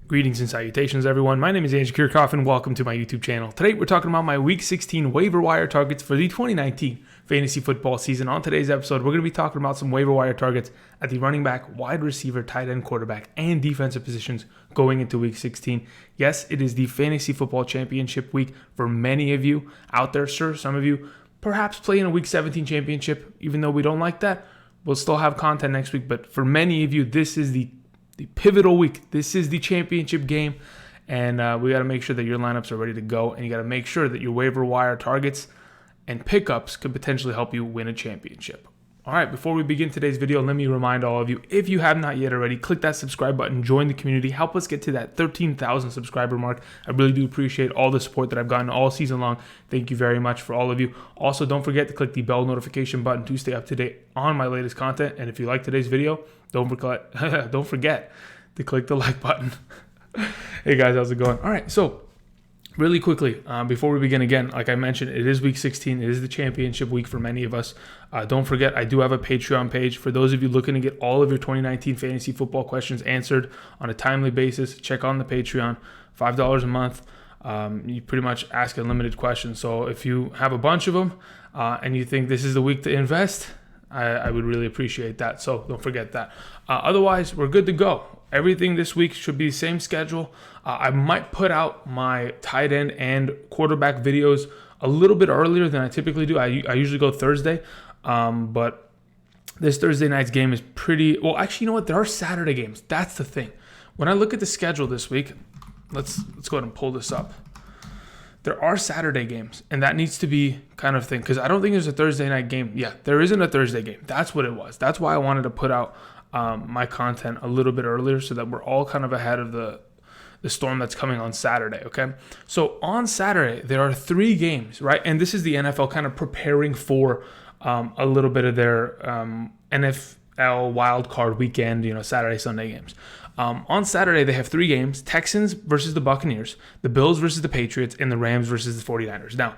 Greetings and salutations, everyone. My name is Andrew Kirchhoff, and welcome to my YouTube channel. Today, we're talking about my Week 16 waiver wire targets for the 2019 fantasy football season. On today's episode, we're going to be talking about some waiver wire targets at the running back, wide receiver, tight end, quarterback, and defensive positions going into Week 16. Yes, it is the fantasy football championship week for many of you out there. Sure, some of you perhaps play in a Week 17 championship, even though we don't like that. We'll still have content next week, but for many of you, this is the pivotal week. This is the championship game, and we got to make sure that your lineups are ready to go, and you got to make sure that your waiver wire targets and pickups could potentially help you win a championship. All right, before we begin today's video, let me remind all of you, if you have not yet already, click that subscribe button, join the community, help us get to that 13,000 subscriber mark. I really do appreciate all the support that I've gotten all season long. Thank you very much for all of you. Also, don't forget to click the bell notification button to stay up to date on my latest content. And if you like today's video, don't forget to click the like button. Hey guys, how's it going? All right, so really quickly, before we begin, again, like I mentioned, it is Week 16. It is the championship week for many of us. Don't forget, I do have a Patreon page. For those of you looking to get all of your 2019 fantasy football questions answered on a timely basis, check on the Patreon, $5 a month. You pretty much ask unlimited questions. So if you have a bunch of them and you think this is the week to invest, I would really appreciate that. So don't forget that. Otherwise, we're good to go. Everything this week should be the same schedule. I might put out my tight end and quarterback videos a little bit earlier than I typically do. I usually go Thursday, but this Thursday night's game is pretty... Well, actually, you know what? There are Saturday games. That's the thing. When I look at the schedule this week, let's go ahead and pull this up. There are Saturday games, and that needs to be kind of thing, because I don't think there's a Thursday night game. Yeah, there isn't a Thursday game. That's what it was. That's why I wanted to put out my content a little bit earlier so that we're all kind of ahead of the storm that's coming on Saturday, okay? So on Saturday, there are 3 games, right? And this is the NFL kind of preparing for a little bit of their NFL wild card weekend, Saturday, Sunday games. On Saturday, they have 3 games: Texans versus the Buccaneers, the Bills versus the Patriots, and the Rams versus the 49ers. Now,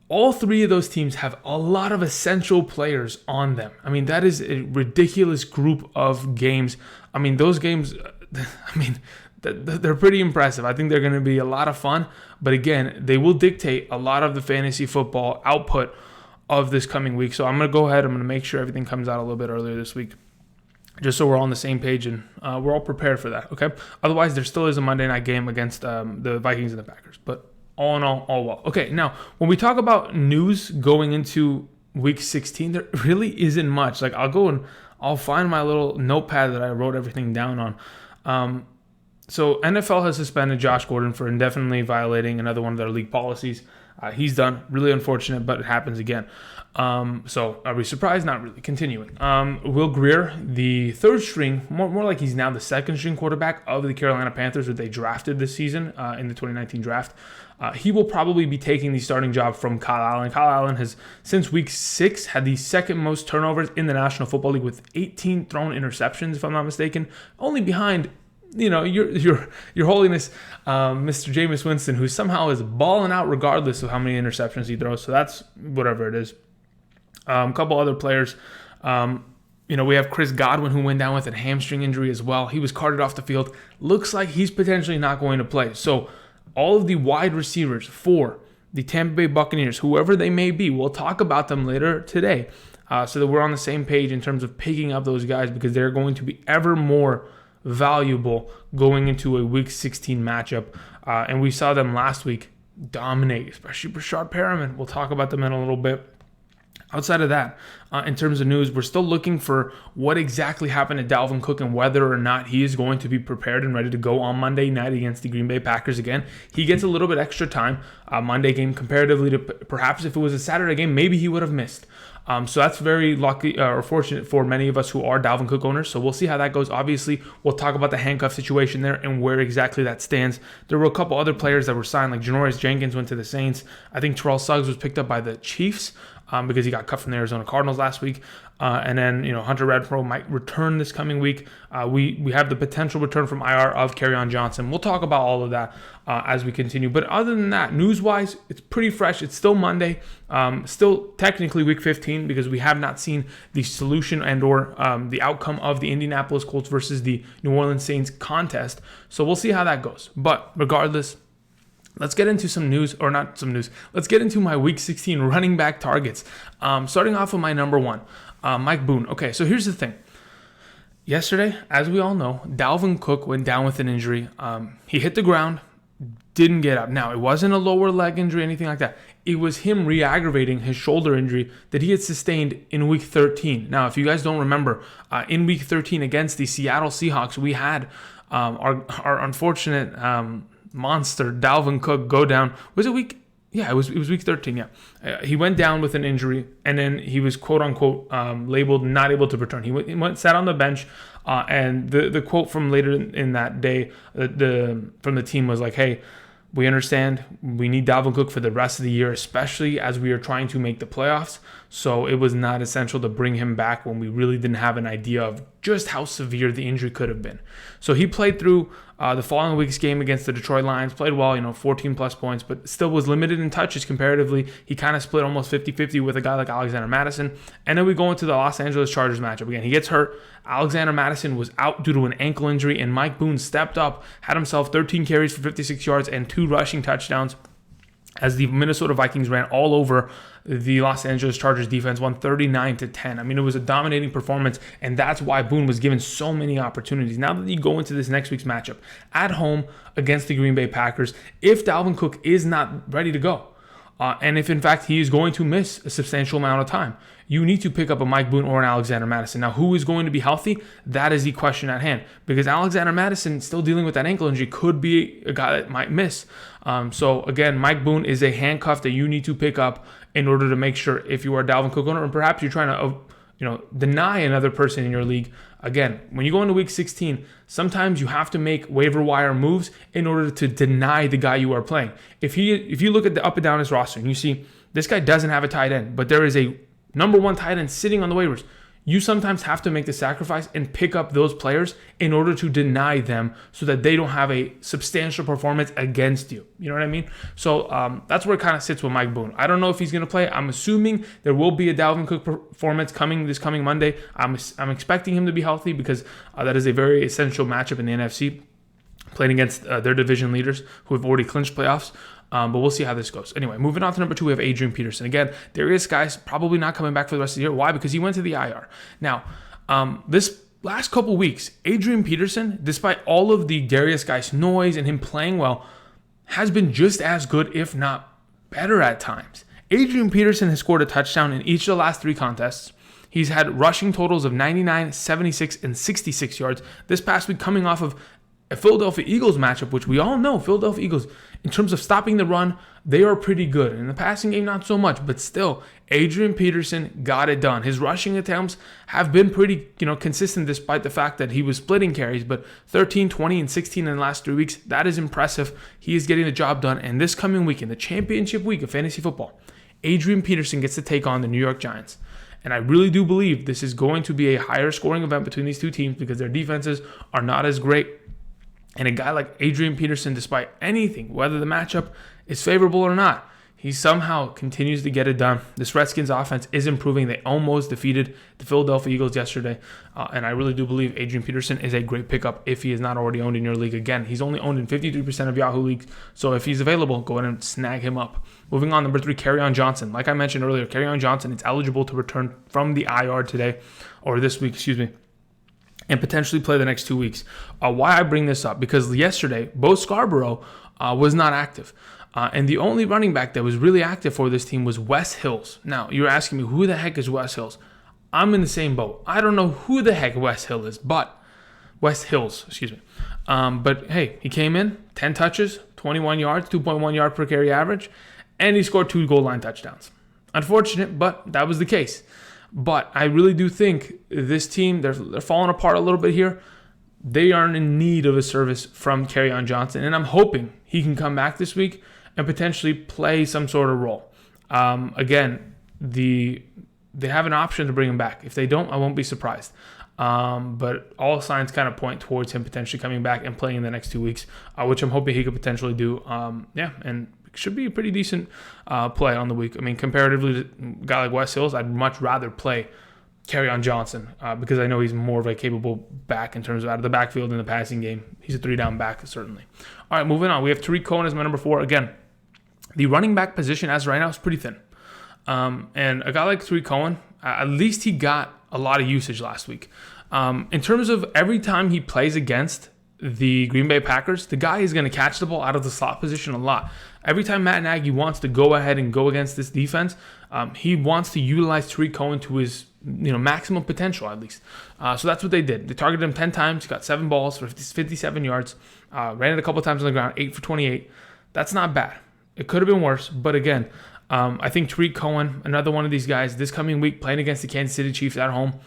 all 3 of those teams have a lot of essential players on them. I mean, that is a ridiculous group of games. I mean, those games, they're pretty impressive. I think they're going to be a lot of fun. But again, they will dictate a lot of the fantasy football output of this coming week. So I'm going to go ahead. I'm going to make sure everything comes out a little bit earlier this week, just so we're all on the same page and we're all prepared for that, okay? Otherwise, there still is a Monday night game against the Vikings and the Packers. But all in all well. Okay, now, when we talk about news going into Week 16, there really isn't much. Like, I'll go and I'll find my little notepad that I wrote everything down on. So NFL has suspended Josh Gordon for indefinitely violating another one of their league policies. He's done. Really unfortunate, but it happens again. So are we surprised? Not really. Continuing. Will Grier, the third string, more like he's now the second string quarterback of the Carolina Panthers that they drafted this season in the 2019 draft. He will probably be taking the starting job from Kyle Allen. Kyle Allen has, since Week 6, had the second most turnovers in the National Football League with 18 thrown interceptions, if I'm not mistaken, only behind your holiness, Mr. Jameis Winston, who somehow is balling out regardless of how many interceptions he throws. So that's whatever it is. A couple other players. We have Chris Godwin, who went down with a hamstring injury as well. He was carted off the field. Looks like he's potentially not going to play. So all of the wide receivers for the Tampa Bay Buccaneers, whoever they may be, we'll talk about them later today so that we're on the same page in terms of picking up those guys, because they're going to be ever more valuable going into a Week 16 matchup. And we saw them last week dominate, especially Breshard Perriman. We'll talk about them in a little bit. Outside of that, in terms of news, we're still looking for what exactly happened to Dalvin Cook and whether or not he is going to be prepared and ready to go on Monday night against the Green Bay Packers again. He gets a little bit extra time, Monday game, comparatively to perhaps if it was a Saturday game, maybe he would have missed. So that's very lucky or fortunate for many of us who are Dalvin Cook owners. So we'll see how that goes. Obviously, we'll talk about the handcuff situation there and where exactly that stands. There were a couple other players that were signed, like Janoris Jenkins went to the Saints. I think Terrell Suggs was picked up by the Chiefs. because he got cut from the Arizona Cardinals last week. And then, Hunter Renfrow might return this coming week. We have the potential return from IR of Kerryon Johnson. We'll talk about all of that as we continue. But other than that, news-wise, it's pretty fresh. It's still Monday, still technically week 15 because we have not seen the solution and or the outcome of the Indianapolis Colts versus the New Orleans Saints contest. So we'll see how that goes. But regardless, let's get into some news, or not some news. Let's get into my Week 16 running back targets. Starting off with my number one, Mike Boone. Okay, so here's the thing. Yesterday, as we all know, Dalvin Cook went down with an injury. He hit the ground, didn't get up. Now, it wasn't a lower leg injury, anything like that. It was him re-aggravating his shoulder injury that he had sustained in Week 13. Now, if you guys don't remember, in Week 13 against the Seattle Seahawks, we had our unfortunate monster Dalvin Cook go down. Was it week? Yeah, it was week 13. Yeah, he went down with an injury, and then he was quote unquote labeled not able to return. He went sat on the bench, and the quote from later in that day, from the team was like, "Hey, we understand we need Dalvin Cook for the rest of the year, especially as we are trying to make the playoffs. So it was not essential to bring him back when we really didn't have an idea of just how severe the injury could have been." So he played through the following week's game against the Detroit Lions, played well, 14 plus points, but still was limited in touches comparatively. He kind of split almost 50-50 with a guy like Alexander Mattison. And then we go into the Los Angeles Chargers matchup. Again, he gets hurt. Alexander Mattison was out due to an ankle injury, and Mike Boone stepped up, had himself 13 carries for 56 yards and 2 rushing touchdowns, as the Minnesota Vikings ran all over the Los Angeles Chargers defense, won 39-10. I mean, it was a dominating performance, and that's why Boone was given so many opportunities. Now that you go into this next week's matchup at home against the Green Bay Packers, if Dalvin Cook is not ready to go, and if in fact he is going to miss a substantial amount of time, you need to pick up a Mike Boone or an Alexander Mattison. Now, who is going to be healthy? That is the question at hand, because Alexander Mattison, still dealing with that ankle injury, could be a guy that might miss. So again, Mike Boone is a handcuff that you need to pick up in order to make sure, if you are a Dalvin Cook owner, and perhaps you're trying to deny another person in your league. Again, when you go into week 16, sometimes you have to make waiver wire moves in order to deny the guy you are playing. If you look at the up and down his roster and you see this guy doesn't have a tight end, but there is a number one tight end sitting on the waivers, you sometimes have to make the sacrifice and pick up those players in order to deny them so that they don't have a substantial performance against you. You know what I mean? So that's where it kind of sits with Mike Boone. I don't know if he's going to play. I'm assuming there will be a Dalvin Cook performance this coming Monday. I'm expecting him to be healthy because that is a very essential matchup in the NFC, playing against their division leaders who have already clinched playoffs. But we'll see how this goes. Anyway, moving on to number 2, we have Adrian Peterson. Again, Darius guy's probably not coming back for the rest of the year. Why? Because he went to the IR. Now, this last couple weeks, Adrian Peterson, despite all of the Darius guy's noise and him playing well, has been just as good, if not better at times. Adrian Peterson has scored a touchdown in each of the last 3 contests. He's had rushing totals of 99, 76, and 66 yards. This past week, coming off of a Philadelphia Eagles matchup, which we all know Philadelphia Eagles, in terms of stopping the run, they are pretty good. In the passing game, not so much, but still, Adrian Peterson got it done. His rushing attempts have been pretty, consistent despite the fact that he was splitting carries, but 13, 20, and 16 in the last 3 weeks, that is impressive. He is getting the job done, and this coming week, in the championship week of fantasy football, Adrian Peterson gets to take on the New York Giants. And I really do believe this is going to be a higher scoring event between these two teams because their defenses are not as great. And a guy like Adrian Peterson, despite anything, whether the matchup is favorable or not, he somehow continues to get it done. This Redskins offense is improving. They almost defeated the Philadelphia Eagles yesterday. And I really do believe Adrian Peterson is a great pickup if he is not already owned in your league. Again, he's only owned in 53% of Yahoo leagues. So if he's available, go ahead and snag him up. Moving on, number 3, Kerryon Johnson. Like I mentioned earlier, Kerryon Johnson is eligible to return from the IR today, or this week, and potentially play the next 2 weeks. Why I bring this up? Because yesterday, Bo Scarborough was not active. And the only running back that was really active for this team was Wes Hills. Now, you're asking me, who the heck is Wes Hills? I'm in the same boat. I don't know who the heck Wes Hills is, but Wes Hills, but hey, he came in, 10 touches, 21 yards, 2.1 yard per carry average, and he scored 2 goal line touchdowns. Unfortunate, but that was the case. But I really do think this team, they're falling apart a little bit here. They are in need of a service from Kerryon Johnson, and I'm hoping he can come back this week and potentially play some sort of role. Again, they have an option to bring him back. If they don't, I won't be surprised. But all signs kind of point towards him potentially coming back and playing in the next 2 weeks, which I'm hoping he could potentially do. And should be a pretty decent play on the week. I mean, comparatively to a guy like Wes Hills, I'd much rather play Kerryon Johnson because I know he's more of a capable back in terms of out of the backfield in the passing game. He's a 3-down back, certainly. All right, moving on. We have Tarik Cohen as my number 4. Again, the running back position as right now is pretty thin. And a guy like Tarik Cohen, at least he got a lot of usage last week. In terms of every time he plays against the Green Bay Packers, the guy is going to catch the ball out of the slot position a lot. Every time Matt Nagy wants to go ahead and go against this defense, he wants to utilize Tarik Cohen to his maximum potential, at least. So that's what they did. They targeted him 10 times, got 7 balls for 57 yards, ran it a couple times on the ground, 8 for 28. That's not bad. It could have been worse, but again, I think Tarik Cohen, another one of these guys, this coming week playing against the Kansas City Chiefs at home,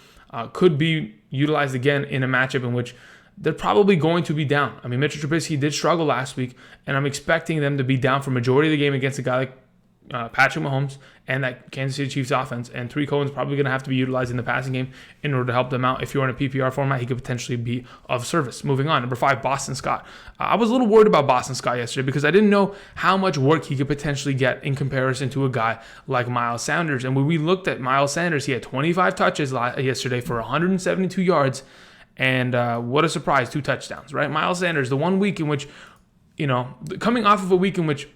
could be utilized again in a matchup in which they're probably going to be down. I mean, Mitchell Trubisky did struggle last week, and I'm expecting them to be down for majority of the game against a guy like Patrick Mahomes and that Kansas City Chiefs offense. And Tarik Cohen's probably going to have to be utilized in the passing game in order to help them out. If you're in a PPR format, he could potentially be of service. Moving on, number 5, Boston Scott. I was a little worried about Boston Scott yesterday because I didn't know how much work he could potentially get in comparison to a guy like Myles Sanders. And when we looked at Myles Sanders, he had 25 touches yesterday for 172 yards. And what a surprise, 2 touchdowns, right? Myles Sanders, the one week in which, coming off of a week in which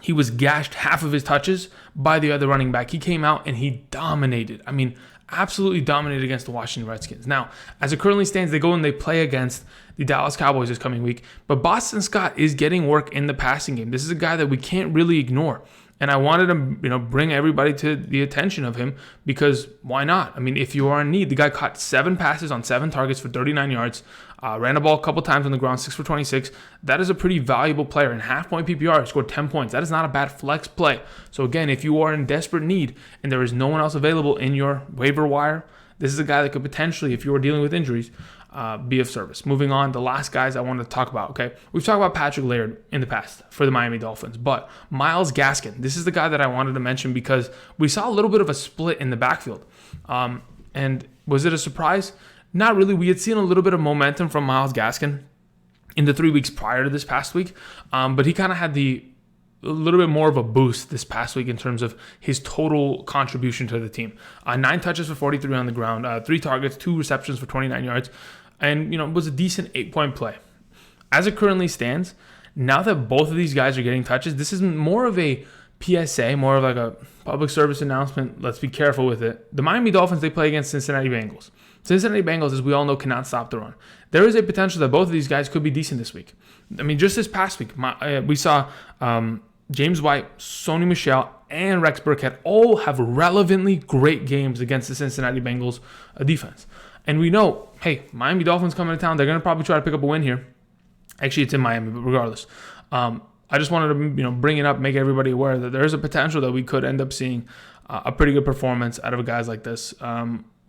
he was gashed half of his touches by the other running back, he came out and he dominated. I mean, absolutely dominated against the Washington Redskins. Now, as it currently stands, they go and they play against the Dallas Cowboys this coming week. But Boston Scott is getting work in the passing game. This is a guy that we can't really ignore. And I wanted to, bring everybody to the attention of him because why not? I mean, if you are in need, the guy caught 7 passes on 7 targets for 39 yards, ran the ball a couple times on the ground, 6 for 26. That is a pretty valuable player. In half-point PPR, he scored 10 points. That is not a bad flex play. So again, if you are in desperate need and there is no one else available in your waiver wire, this is a guy that could potentially, if you are dealing with injuries, be of service. Moving on, the last guys I wanted to talk about, okay? We've talked about Patrick Laird in the past for the Miami Dolphins, but Myles Gaskin, this is the guy that I wanted to mention because we saw a little bit of a split in the backfield. And was it a surprise? Not really. We had seen a little bit of momentum from Myles Gaskin in the 3 weeks prior to this past week, but he kind of had a little bit more of a boost this past week in terms of his total contribution to the team. 9 touches for 43 on the ground, 3 targets, 2 receptions for 29 yards, and it was a decent 8-point play. As it currently stands, now that both of these guys are getting touches, this is more of a PSA, more of like a public service announcement. Let's be careful with it. The Miami Dolphins, they play against Cincinnati Bengals. Cincinnati Bengals, as we all know, cannot stop the run. There is a potential that both of these guys could be decent this week. I mean, just this past week, we saw James White, Sony Michel, and Rex Burkhead all have relevantly great games against the Cincinnati Bengals defense. And we know, hey, Miami Dolphins coming to town. They're going to probably try to pick up a win here. Actually, it's in Miami, but regardless. I just wanted to bring it up, make everybody aware that there is a potential that we could end up seeing a pretty good performance out of guys like this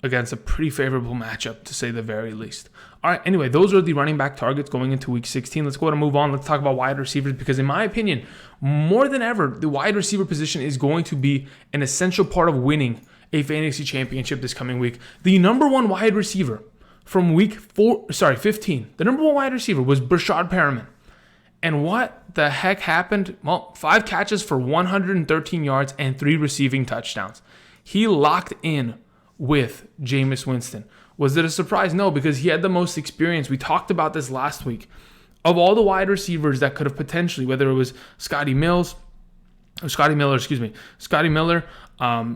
against a pretty favorable matchup, to say the very least. All right, anyway, those are the running back targets going into Week 16. Let's go ahead and move on. Let's talk about wide receivers because, in my opinion, more than ever, the wide receiver position is going to be an essential part of winning a fantasy championship this coming week. The number 1 wide receiver from Week 15, the number 1 wide receiver was Breshard Perriman. And what the heck happened? Well, 5 catches for 113 yards and 3 receiving touchdowns. He locked in with Jameis Winston. Was it a surprise? No, because he had the most experience. We talked about this last week. Of all the wide receivers that could have potentially, whether it was Scotty Miller,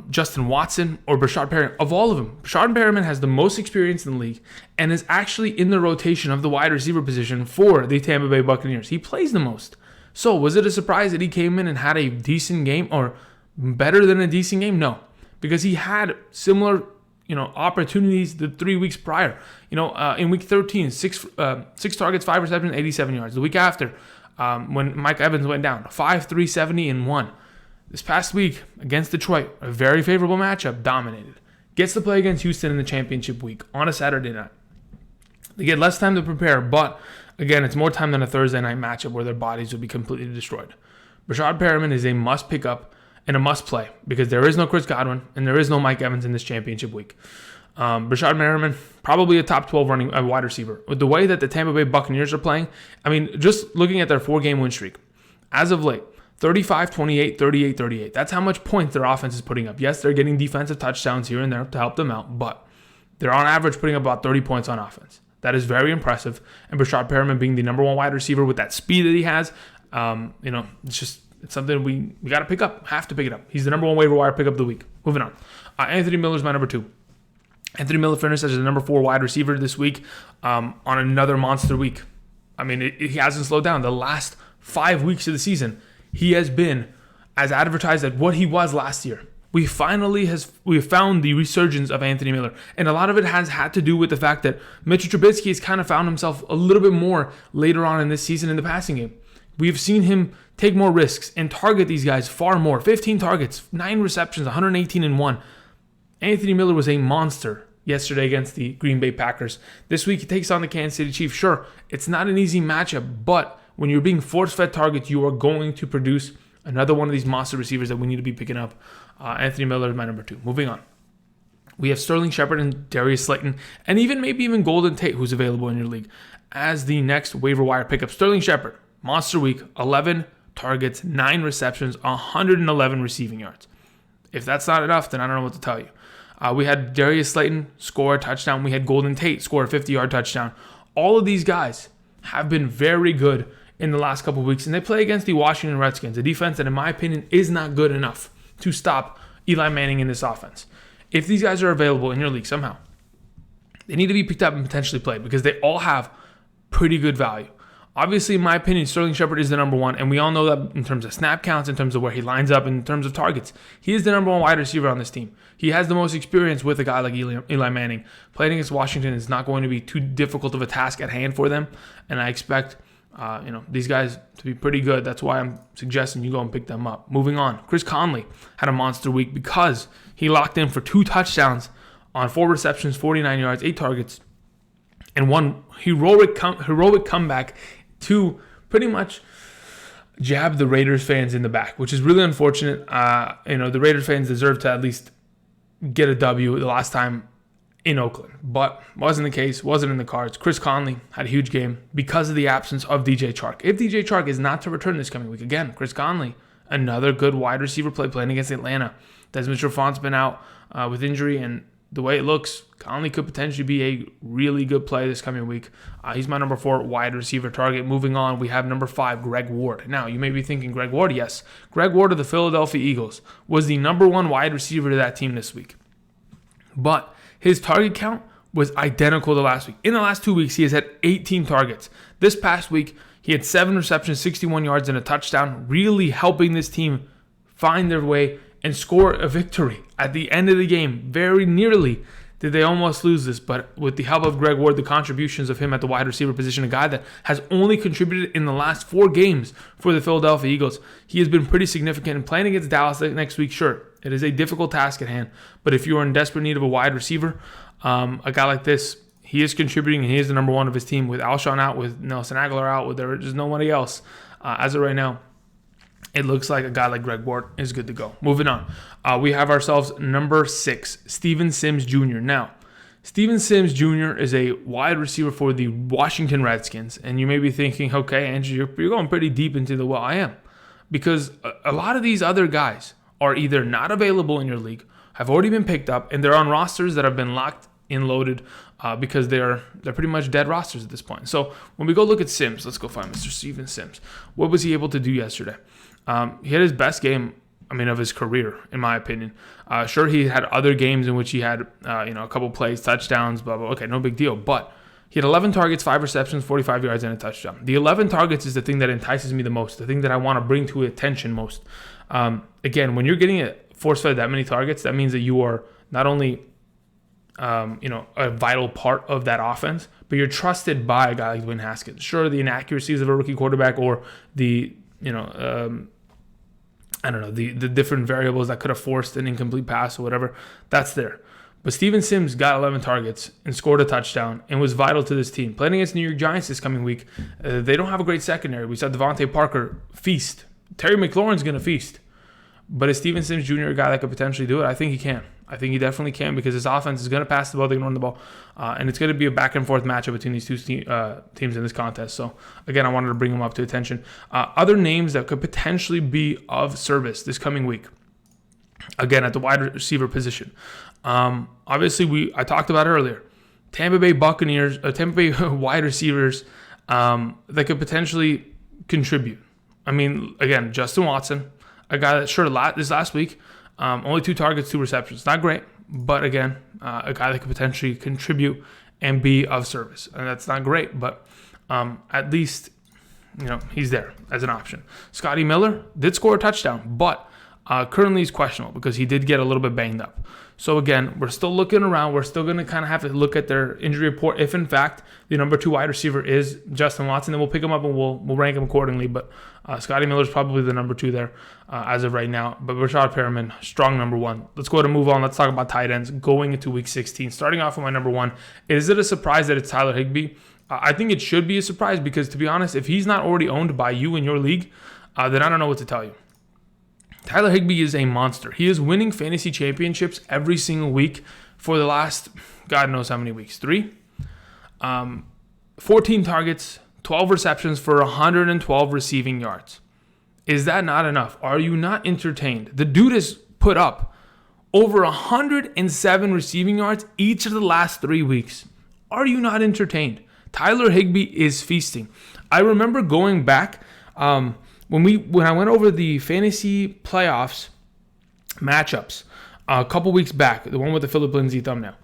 Justin Watson, or Breshard Perriman, of all of them, Breshard Perriman has the most experience in the league and is actually in the rotation of the wide receiver position for the Tampa Bay Buccaneers. He plays the most. So was it a surprise that he came in and had a decent game or better than a decent game? No, because he had similar opportunities the 3 weeks prior. In Week 13, 6 targets, 5 receptions, 87 yards. The week after, when Mike Evans went down, 5, 370, and 1. This past week against Detroit, a very favorable matchup, dominated. Gets to play against Houston in the championship week on a Saturday night. They get less time to prepare, but again, it's more time than a Thursday night matchup where their bodies will be completely destroyed. Breshard Perriman is a must pick up and a must-play because there is no Chris Godwin and there is no Mike Evans in this championship week. Breshard Perriman, probably a top 12 wide receiver. With the way that the Tampa Bay Buccaneers are playing, I mean, just looking at their 4-game win streak, as of late, 35, 28, 38, 38. That's how much points their offense is putting up. Yes, they're getting defensive touchdowns here and there to help them out, but they're on average putting up about 30 points on offense. That is very impressive. And Breshard Perriman being the number 1 wide receiver with that speed that he has, it's something we got to pick up. Have to pick it up. He's the number 1 waiver wire pickup of the week. Moving on. Anthony Miller's my number 2. Anthony Miller finished as the number 4 wide receiver this week on another monster week. I mean, he hasn't slowed down. The last 5 weeks of the season, he has been as advertised as what he was last year. We found the resurgence of Anthony Miller, and a lot of it has had to do with the fact that Mitchell Trubisky has kind of found himself a little bit more later on in this season in the passing game. We've seen him take more risks and target these guys far more. 15 targets, 9 receptions, 118-1. Anthony Miller was a monster yesterday against the Green Bay Packers. This week he takes on the Kansas City Chiefs. Sure, it's not an easy matchup, but when you're being force-fed targets, you are going to produce another one of these monster receivers that we need to be picking up. Anthony Miller is my number 2. Moving on. We have Sterling Shepard and Darius Slayton, and maybe even Golden Tate, who's available in your league, as the next waiver wire pickup. Sterling Shepard, monster week, 11 targets, 9 receptions, 111 receiving yards. If that's not enough, then I don't know what to tell you. We had Darius Slayton score a touchdown. We had Golden Tate score a 50-yard touchdown. All of these guys have been very good in the last couple of weeks, and they play against the Washington Redskins, a defense that, in my opinion, is not good enough to stop Eli Manning in this offense. If these guys are available in your league somehow, they need to be picked up and potentially played because they all have pretty good value. Obviously, in my opinion, Sterling Shepard is the number 1, and we all know that in terms of snap counts, in terms of where he lines up, in terms of targets. He is the number 1 wide receiver on this team. He has the most experience with a guy like Eli Manning. Playing against Washington is not going to be too difficult of a task at hand for them, and I expect these guys to be pretty good. That's why I'm suggesting you go and pick them up. Moving on, Chris Conley had a monster week because he locked in for 2 touchdowns on 4 receptions, 49 yards, 8 targets, and one heroic comeback to pretty much jab the Raiders fans in the back, which is really unfortunate. The Raiders fans deserve to at least get a W the last time in Oakland, but wasn't the case, wasn't in the cards. Chris Conley had a huge game because of the absence of DJ Chark. If DJ Chark is not to return this coming week, again, Chris Conley, another good wide receiver playing against Atlanta. Desmond Trufant's been out with injury, and the way it looks, Conley could potentially be a really good play this coming week. He's my number 4 wide receiver target. Moving on, we have number 5, Greg Ward. Now, you may be thinking, Greg Ward? Yes. Greg Ward of the Philadelphia Eagles was the number 1 wide receiver to that team this week. But his target count was identical to last week. In the last 2 weeks, he has had 18 targets. This past week, he had 7 receptions, 61 yards, and a touchdown, really helping this team find their way and score a victory at the end of the game. Very nearly did they almost lose this, but with the help of Greg Ward, the contributions of him at the wide receiver position, a guy that has only contributed in the last 4 games for the Philadelphia Eagles, he has been pretty significant. And playing against Dallas next week, sure, it is a difficult task at hand, but if you are in desperate need of a wide receiver, a guy like this, he is contributing, and he is the number 1 of his team. With Alshon out, with Nelson Aguilar out, with there's nobody else as of right now, it looks like a guy like Greg Ward is good to go. Moving on, we have ourselves number 6, Steven Sims Jr. Now, Steven Sims Jr. is a wide receiver for the Washington Redskins, and you may be thinking, okay, Andrew, you're going pretty deep into the well. I am, because a lot of these other guys are either not available in your league, have already been picked up, and they're on rosters that have been locked and loaded because they're pretty much dead rosters at this point. So when we go look at Sims, let's go find Mr. Steven Sims. What was he able to do yesterday? He had his best game, of his career, in my opinion. Sure, he had other games in which he had, a couple plays, touchdowns, blah, blah. Okay, no big deal. But he had 11 targets, 5 receptions, 45 yards, and a touchdown. The 11 targets is the thing that entices me the most, the thing that I want to bring to attention most. Again, when you're getting force-fed that many targets, that means that you are not only, a vital part of that offense, but you're trusted by a guy like Dwayne Haskins. Sure, the inaccuracies of a rookie quarterback or the the different variables that could have forced an incomplete pass or whatever, that's there. But Steven Sims got 11 targets and scored a touchdown and was vital to this team. Playing against New York Giants this coming week, they don't have a great secondary. We saw Devontae Parker feast. Terry McLaurin's going to feast. But is Steven Sims Jr. a guy that could potentially do it? I think he can. I think he definitely can because his offense is going to pass the ball, they're going to run the ball, and it's going to be a back and forth matchup between these two teams in this contest. So, again, I wanted to bring him up to attention. Other names that could potentially be of service this coming week, again, at the wide receiver position. Obviously, I talked about it earlier. Tampa Bay wide receivers that could potentially contribute. I mean, again, Justin Watson, a guy that sure this last week, only 2 targets, 2 receptions. Not great, but again, a guy that could potentially contribute and be of service. And that's not great, but at least, he's there as an option. Scotty Miller did score a touchdown, but currently he's questionable because he did get a little bit banged up. So again, we're still looking around. We're still going to kind of have to look at their injury report. If in fact the number 2 wide receiver is Justin Watson, then we'll pick him up and we'll rank him accordingly. But Scotty Miller is probably the number 2 there as of right now. But Breshard Perriman, strong number 1. Let's go ahead and move on. Let's talk about tight ends going into week 16. Starting off with my number 1, is it a surprise that it's Tyler Higbee? I think it should be a surprise because, to be honest, if he's not already owned by you in your league, then I don't know what to tell you. Tyler Higbee is a monster. He is winning fantasy championships every single week for the last, God knows how many weeks, 3? 14 targets, 12 receptions for 112 receiving yards. Is that not enough? Are you not entertained? The dude has put up over 107 receiving yards each of the last 3 weeks. Are you not entertained? Tyler Higbee is feasting. I remember going back, when I went over the fantasy playoffs matchups a couple weeks back, the one with the Philip Lindsay thumbnail,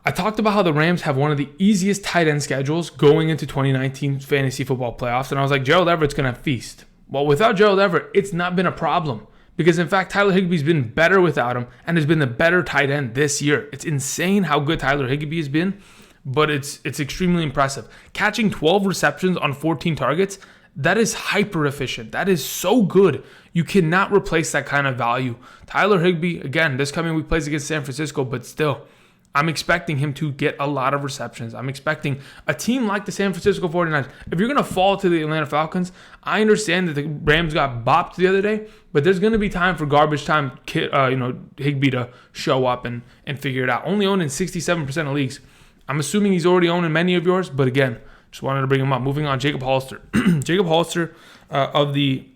I talked about how the Rams have one of the easiest tight end schedules going into 2019 fantasy football playoffs, and I was like, Gerald Everett's going to feast. Well, without Gerald Everett, it's not been a problem because, in fact, Tyler Higbee's been better without him and has been the better tight end this year. It's insane how good Tyler Higbee has been, but it's extremely impressive. Catching 12 receptions on 14 targets, that is hyper efficient. That is so good. You cannot replace that kind of value. Tyler Higbee, again, this coming week plays against San Francisco, but still, I'm expecting him to get a lot of receptions. I'm expecting a team like the San Francisco 49ers. If you're going to fall to the Atlanta Falcons, I understand that the Rams got bopped the other day, but there's going to be time for garbage time, Higbee to show up and figure it out. Only owned in 67% of leagues. I'm assuming he's already owned in many of yours, but again, just wanted to bring him up. Moving on, Jacob Hollister. Jacob Hollister of the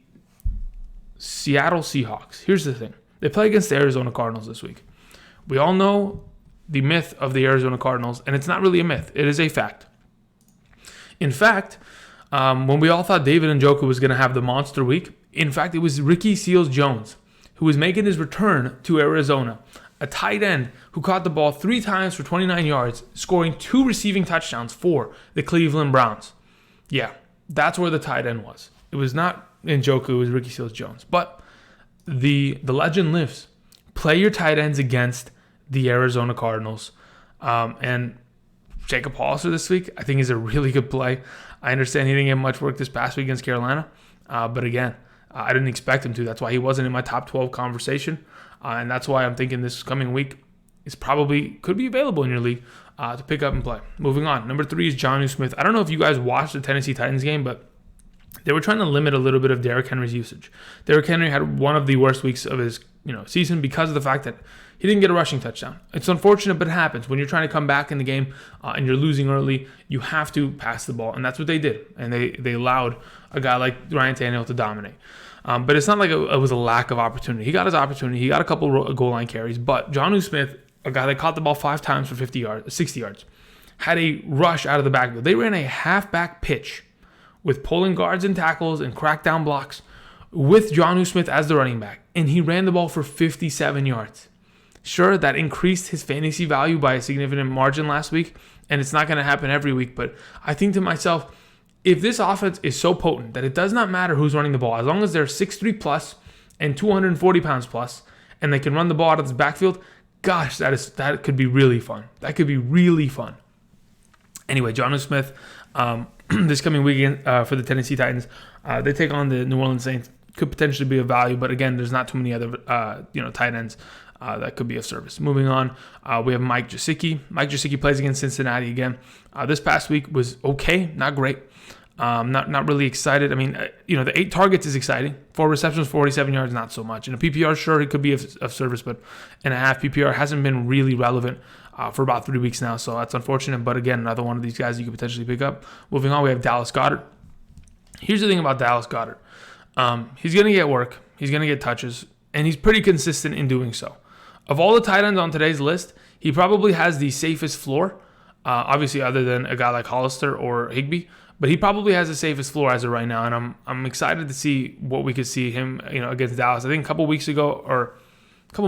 Seattle Seahawks. Here's the thing. They play against the Arizona Cardinals this week. We all know the myth of the Arizona Cardinals, and it's not really a myth. It is a fact. In fact, when we all thought David Njoku was going to have the monster week, in fact, it was Ricky Seals-Jones who was making his return to Arizona. A tight end who caught the ball 3 times for 29 yards, scoring 2 receiving touchdowns for the Cleveland Browns. Yeah, that's where the tight end was. It was not Njoku, it was Ricky Seals-Jones. But the legend lives. Play your tight ends against the Arizona Cardinals. And Jacob Hollister this week, I think, is a really good play. I understand he didn't get much work this past week against Carolina. But again, I didn't expect him to. That's why he wasn't in my top 12 conversation. And that's why I'm thinking this coming week is probably could be available in your league to pick up and play. Moving on. Number 3 is Jonnu Smith. I don't know if you guys watched the Tennessee Titans game, but they were trying to limit a little bit of Derrick Henry's usage. Derrick Henry had one of the worst weeks of his season because of the fact that he didn't get a rushing touchdown. It's unfortunate, but it happens. When you're trying to come back in the game and you're losing early, you have to pass the ball. And that's what they did. And they allowed a guy like Ryan Tannehill to dominate. But it's not like it was a lack of opportunity. He got his opportunity. He got a couple goal line carries. But Jonnu Smith, a guy that caught the ball 5 times for 60 yards, had a rush out of the backfield. They ran a halfback pitch with pulling guards and tackles and crackdown blocks with Jonnu Smith as the running back. And he ran the ball for 57 yards. Sure, that increased his fantasy value by a significant margin last week. And it's not going to happen every week. But I think to myself, if this offense is so potent that it does not matter who's running the ball, as long as they're 6'3 plus and 240 pounds plus, and they can run the ball out of this backfield, gosh, that could be really fun. That could be really fun. Anyway, Jonnu Smith, this coming weekend for the Tennessee Titans, they take on the New Orleans Saints. Could potentially be of value, but again, there's not too many other tight ends that could be of service. Moving on, we have Mike Gesicki. Mike Gesicki plays against Cincinnati again. This past week was okay, not great. Not really excited. I mean, the 8 targets is exciting. 4 receptions, 47 yards, not so much. In a PPR, sure, he could be of service, but in a half PPR, hasn't been really relevant for about 3 weeks now, so that's unfortunate. But again, another one of these guys you could potentially pick up. Moving on, we have Dallas Goedert. Here's the thing about Dallas Goedert. He's going to get work. He's going to get touches, and he's pretty consistent in doing so. Of all the tight ends on today's list, he probably has the safest floor, obviously other than a guy like Hollister or Higbee. But he probably has the safest floor as of right now, and I'm excited to see what we could see him, against Dallas. I think a couple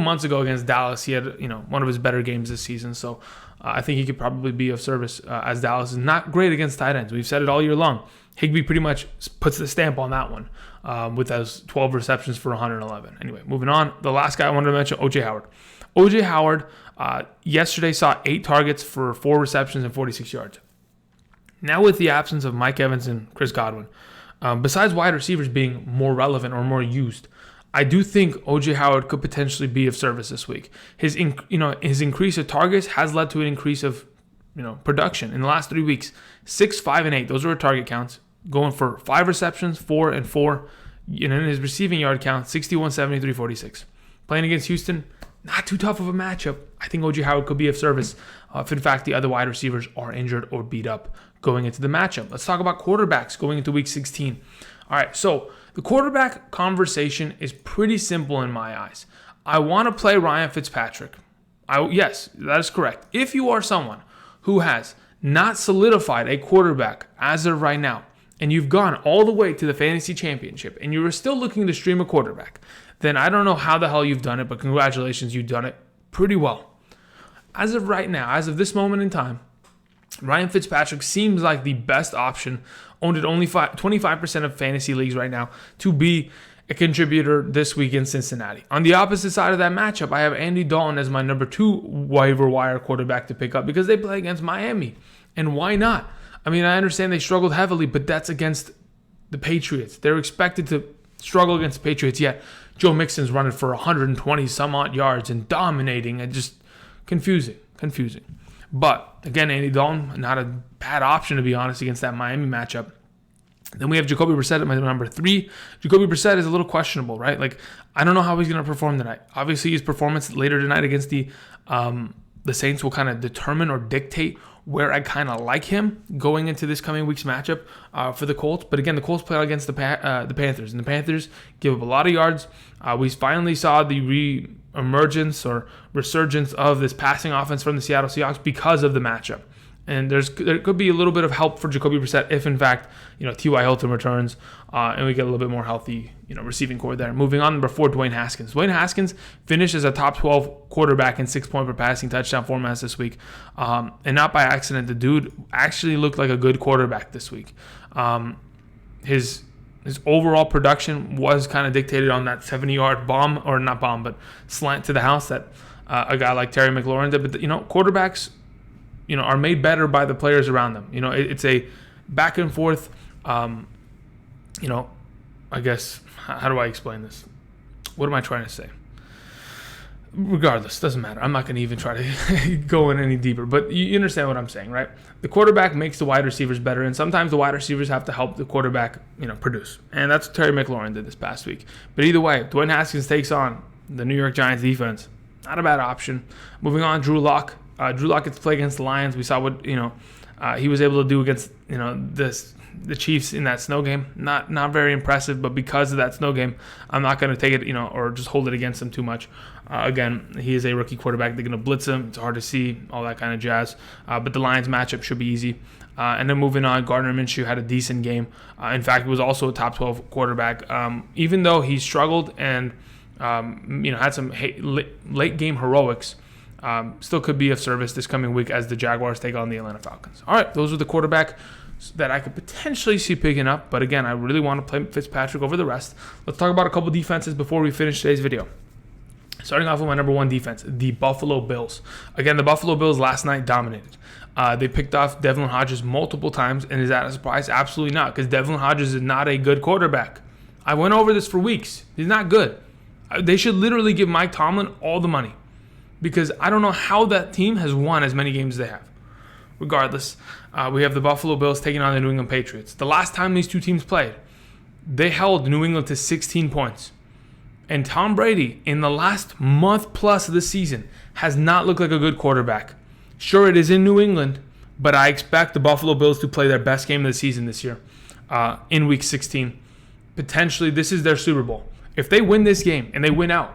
months ago against Dallas, he had, one of his better games this season. So I think he could probably be of service as Dallas is not great against tight ends. We've said it all year long. Higbee pretty much puts the stamp on that one with those 12 receptions for 111. Anyway, moving on. The last guy I wanted to mention, O.J. Howard. O.J. Howard yesterday saw 8 targets for 4 receptions and 46 yards. Now with the absence of Mike Evans and Chris Godwin, besides wide receivers being more relevant or more used, I do think O.J. Howard could potentially be of service this week. His increase of targets has led to an increase of production in the last 3 weeks. 6, 5, and 8. Those are target counts. Going for 5 receptions, 4 and 4. And in his receiving yard count, 61, 73, 46. Playing against Houston, not too tough of a matchup. I think O.J. Howard could be of service if, in fact, the other wide receivers are injured or beat up going into the matchup. Let's talk about quarterbacks going into Week 16. All right, so the quarterback conversation is pretty simple in my eyes. I want to play Ryan Fitzpatrick. Yes, that is correct. If you are someone who has not solidified a quarterback as of right now, and you've gone all the way to the fantasy championship, and you are still looking to stream a quarterback, then I don't know how the hell you've done it, but congratulations, you've done it pretty well. As of right now, as of this moment in time, Ryan Fitzpatrick seems like the best option, owned at only 25% of fantasy leagues right now, to be a contributor this week in Cincinnati. On the opposite side of that matchup, I have Andy Dalton as my number 2 waiver wire quarterback to pick up because they play against Miami. And why not? I mean, I understand they struggled heavily, but that's against the Patriots. They're expected to struggle against the Patriots, yet Joe Mixon's running for 120 some odd yards and dominating, and just confusing. But again, Andy Dalton, not a bad option to be honest against that Miami matchup. Then we have Jacoby Brissett at my number 3. Jacoby Brissett is a little questionable, right? Like, I don't know how he's going to perform tonight. Obviously, his performance later tonight against the Saints will kind of determine or dictate where I kind of like him going into this coming week's matchup for the Colts. But again, the Colts play against the Panthers, and the Panthers give up a lot of yards. We finally saw the re-emergence or resurgence of this passing offense from the Seattle Seahawks because of the matchup. And there could be a little bit of help for Jacoby Brissett if, in fact, T.Y. Hilton returns and we get a little bit more healthy, receiving core there. Moving on, number 4, Dwayne Haskins. Dwayne Haskins finished as a top 12 quarterback in 6-point per passing touchdown formats this week. And not by accident, the dude actually looked like a good quarterback this week. His overall production was kind of dictated on that 70-yard bomb, or not bomb, but slant to the house that a guy like Terry McLaurin did. But, quarterbacks, are made better by the players around them. It's a back and forth, I guess, how do I explain this? What am I trying to say? Regardless, doesn't matter. I'm not going to even try to go in any deeper, but you understand what I'm saying, right? The quarterback makes the wide receivers better, and sometimes the wide receivers have to help the quarterback, produce. And that's what Terry McLaurin did this past week. But either way, Dwayne Haskins takes on the New York Giants defense. Not a bad option. Moving on, Drew Lock. Drew Lock gets to play against the Lions. We saw what he was able to do against the Chiefs in that snow game. Not very impressive, but because of that snow game, I'm not going to take it or just hold it against him too much. Again, he is a rookie quarterback. They're going to blitz him. It's hard to see, all that kind of jazz. But the Lions matchup should be easy. And then moving on, Gardner Minshew had a decent game. In fact, he was also a top 12 quarterback. Even though he struggled and had some late game heroics, still could be of service this coming week as the Jaguars take on the Atlanta Falcons. All right, those are the quarterback that I could potentially see picking up. But again, I really want to play Fitzpatrick over the rest. Let's talk about a couple defenses before we finish today's video. Starting off with my number 1 defense, the Buffalo Bills. Again, the Buffalo Bills last night dominated. They picked off Devlin Hodges multiple times, and is that a surprise? Absolutely not, because Devlin Hodges is not a good quarterback. I went over this for weeks. He's not good. They should literally give Mike Tomlin all the money, because I don't know how that team has won as many games as they have. regardless, we have the Buffalo Bills taking on the New England Patriots. The last time these two teams played, they held New England to 16 points. And Tom Brady, in the last month plus of the season, has not looked like a good quarterback. Sure, it is in New England, but I expect the Buffalo Bills to play their best game of the season this year in Week 16. Potentially, this is their Super Bowl. If they win this game and they win out,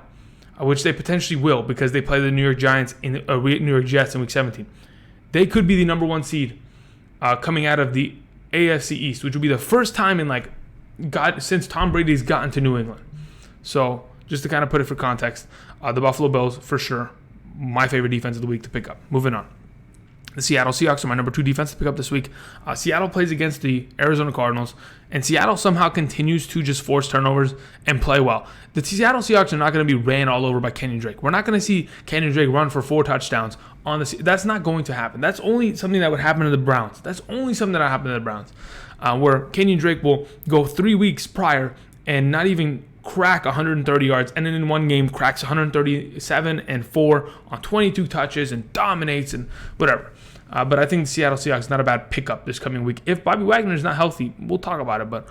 which they potentially will because they play the New York Jets in Week 17, they could be the number one seed coming out of the AFC East, which would be the first time in since Tom Brady's gotten to New England. So just to kind of put it for context, the Buffalo Bills, for sure, my favorite defense of the week to pick up. Moving on. The Seattle Seahawks are my number 2 defense to pick up this week. Seattle plays against the Arizona Cardinals, and Seattle somehow continues to just force turnovers and play well. The Seattle Seahawks are not going to be ran all over by Kenyon Drake. We're not going to see Kenyon Drake run for 4 touchdowns on the. That's not going to happen. That's only something that would happen to the Browns. That's only something that would happen to the Browns, where Kenyon Drake will go 3 weeks prior and not even crack 130 yards, and then in one game cracks 137 and 4 on 22 touches and dominates and whatever. But I think the Seattle Seahawks is not a bad pickup this coming week. If Bobby Wagner is not healthy, we'll talk about it, but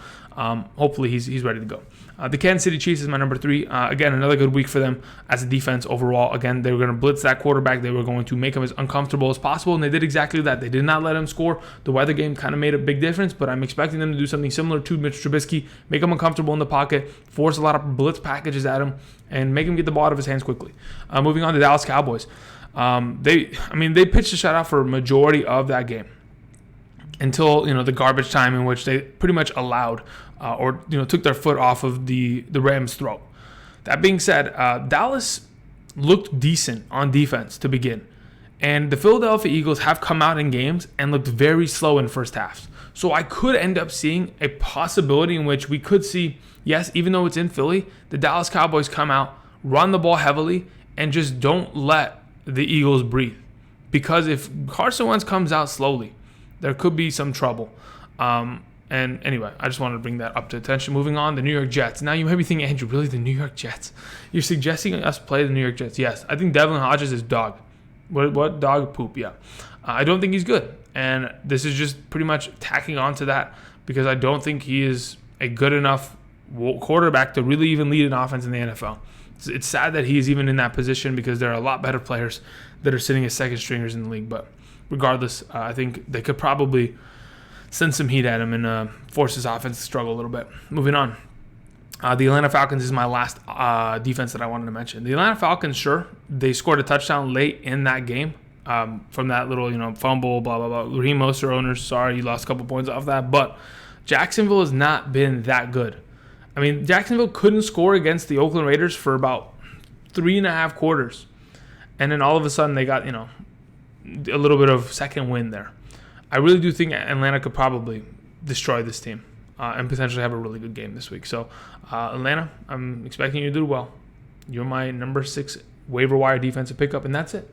hopefully he's ready to go. The Kansas City Chiefs is my number 3. Again, another good week for them as a defense overall. Again, they were going to blitz that quarterback. They were going to make him as uncomfortable as possible, and they did exactly that. They did not let him score. The weather game kind of made a big difference, but I'm expecting them to do something similar to Mitch Trubisky, make him uncomfortable in the pocket, force a lot of blitz packages at him, and make him get the ball out of his hands quickly. Moving on to Dallas Cowboys. They pitched a shutout for a majority of that game until the garbage time in which they pretty much allowed took their foot off of the Rams' throat. That being said, Dallas looked decent on defense to begin, and the Philadelphia Eagles have come out in games and looked very slow in first halves. So I could end up seeing a possibility in which we could see, yes, even though it's in Philly, the Dallas Cowboys come out, run the ball heavily, and just don't let the Eagles breathe. Because if Carson Wentz comes out slowly, there could be some trouble. And anyway, I just wanted to bring that up to attention. Moving on, the New York Jets. Now you may be thinking, Andrew, really the New York Jets? You're suggesting us play the New York Jets? Yes, I think Devlin Hodges is dog. What dog poop? Yeah. I don't think he's good. And this is just pretty much tacking on to that because I don't think he is a good enough quarterback to really even lead an offense in the NFL. It's sad that he's even in that position because there are a lot better players that are sitting as second stringers in the league. But regardless, I think they could probably send some heat at him and force his offense to struggle a little bit. Moving on. The Atlanta Falcons is my last defense that I wanted to mention. The Atlanta Falcons, sure, they scored a touchdown late in that game from that little, fumble, blah, blah, blah. Raheem Mostert owners, sorry, you lost a couple points off that. But Jacksonville has not been that good. I mean, Jacksonville couldn't score against the Oakland Raiders for about 3.5 quarters. And then all of a sudden they got, a little bit of second wind there. I really do think Atlanta could probably destroy this team and potentially have a really good game this week. So, Atlanta, I'm expecting you to do well. You're my number 6 waiver wire defensive pickup, and that's it.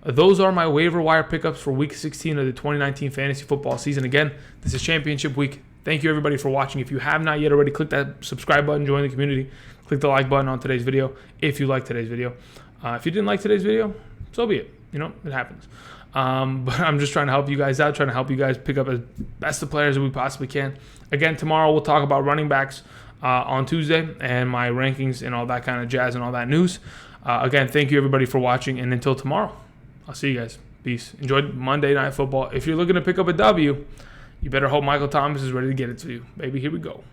Those are my waiver wire pickups for Week 16 of the 2019 fantasy football season. Again, this is championship week. Thank you, everybody, for watching. If you have not yet already, click that subscribe button, join the community. Click the like button on today's video if you like today's video. If you didn't like today's video, so be it. It happens. But I'm just trying to help you guys out, trying to help you guys pick up as best the players that we possibly can. Again, tomorrow we'll talk about running backs on Tuesday and my rankings and all that kind of jazz and all that news. Again, thank you, everybody, for watching. And until tomorrow, I'll see you guys. Peace. Enjoy Monday Night Football. If you're looking to pick up a W, you better hope Michael Thomas is ready to get it to you. Baby, here we go.